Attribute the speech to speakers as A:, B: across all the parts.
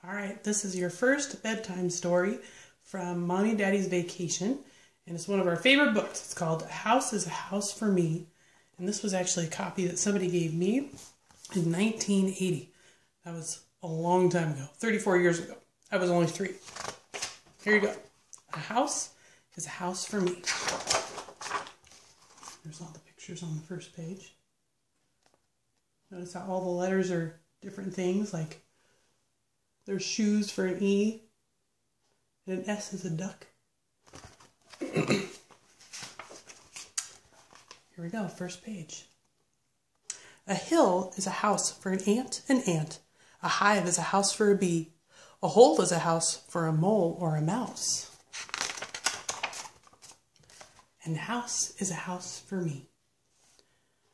A: All right, this is your first bedtime story from Mommy and Daddy's Vacation, and it's one of our favorite books. It's called A House is a House for Me, and this was actually a copy that somebody gave me in 1980. That was a long time ago, 34 years ago. I was only 3. Here you go. A house is a house for me. There's all the pictures on the first page. Notice how all the letters are different things, like there's shoes for an E, and an S is a duck. Here we go, first page. A hill is a house for an ant. A hive is a house for a bee. A hole is a house for a mole or a mouse. And a house is a house for me.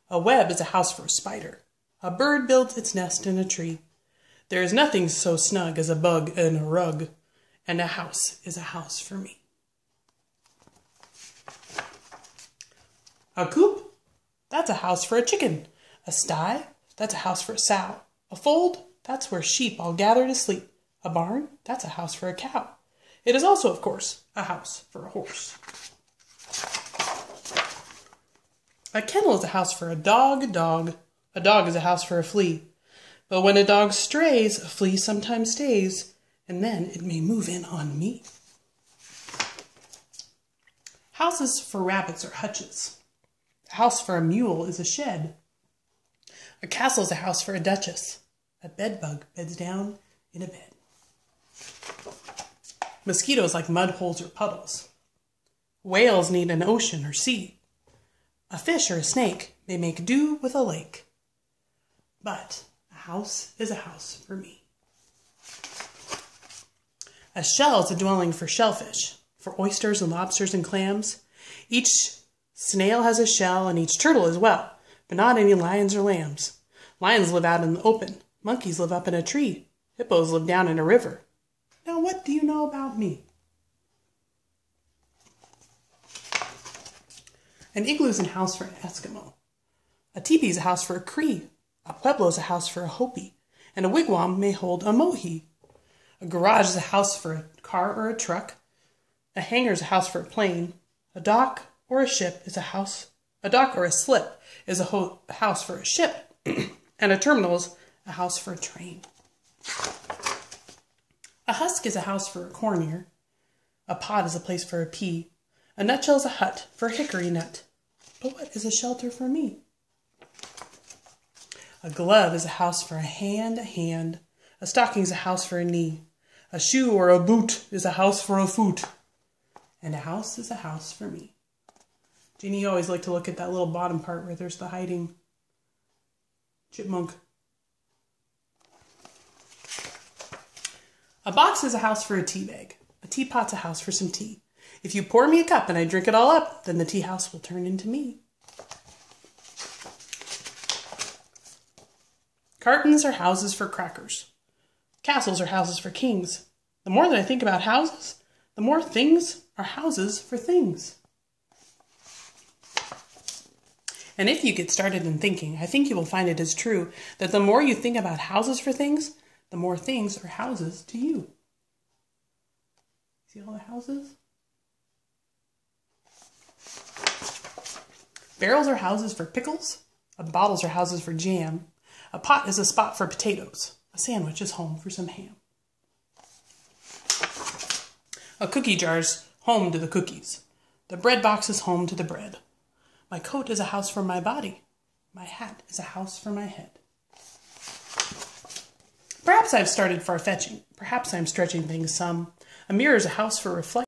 A: A web is a house for a spider. A bird builds its nest in a tree. There is nothing so snug as a bug in a rug, and a house is a house for me. A coop, that's a house for a chicken. A sty, that's a house for a sow. A fold, that's where sheep all gather to sleep. A barn, that's a house for a cow. It is also, of course, a house for a horse. A kennel is a house for a dog. A dog is a house for a flea. But when a dog strays, a flea sometimes stays, and then it may move in on me. Houses for rabbits are hutches. A house for a mule is a shed. A castle is a house for a duchess. A bedbug beds down in a bed. Mosquitoes like mud holes or puddles. Whales need an ocean or sea. A fish or a snake may make do with a lake. But a house is a house for me. A shell is a dwelling for shellfish, for oysters and lobsters and clams. Each snail has a shell and each turtle as well, but not any lions or lambs. Lions live out in the open. Monkeys live up in a tree. Hippos live down in a river. Now what do you know about me? An igloo is a house for an Eskimo. A teepee is a house for a Cree. A pueblo is a house for a Hopi. And a wigwam may hold a Mohi. A garage is a house for a car or a truck. A hangar is a house for a plane. A dock or a ship is a house. A dock or a slip is a house for a ship. And a terminal is a house for a train. A husk is a house for a corn ear. A pod is a place for a pea. A nutshell is a hut for a hickory nut. But what is a shelter for me? A glove is a house for a hand. A stocking is a house for a knee. A shoe or a boot is a house for a foot. And a house is a house for me. Jeannie, you always like to look at that little bottom part where there's the hiding chipmunk. A box is a house for a tea bag. A teapot's a house for some tea. If you pour me a cup and I drink it all up, then the tea house will turn into me. Cartons are houses for crackers. Castles are houses for kings. The more that I think about houses, the more things are houses for things. And if you get started in thinking, I think you will find it is true that the more you think about houses for things, the more things are houses to you. See all the houses? Barrels are houses for pickles. Bottles are houses for jam. A pot is a spot for potatoes. A sandwich is home for some ham. A cookie jar is home to the cookies. The bread box is home to the bread. My coat is a house for my body. My hat is a house for my head. Perhaps I've started far-fetching. Perhaps I'm stretching things some. A mirror is a house for reflection.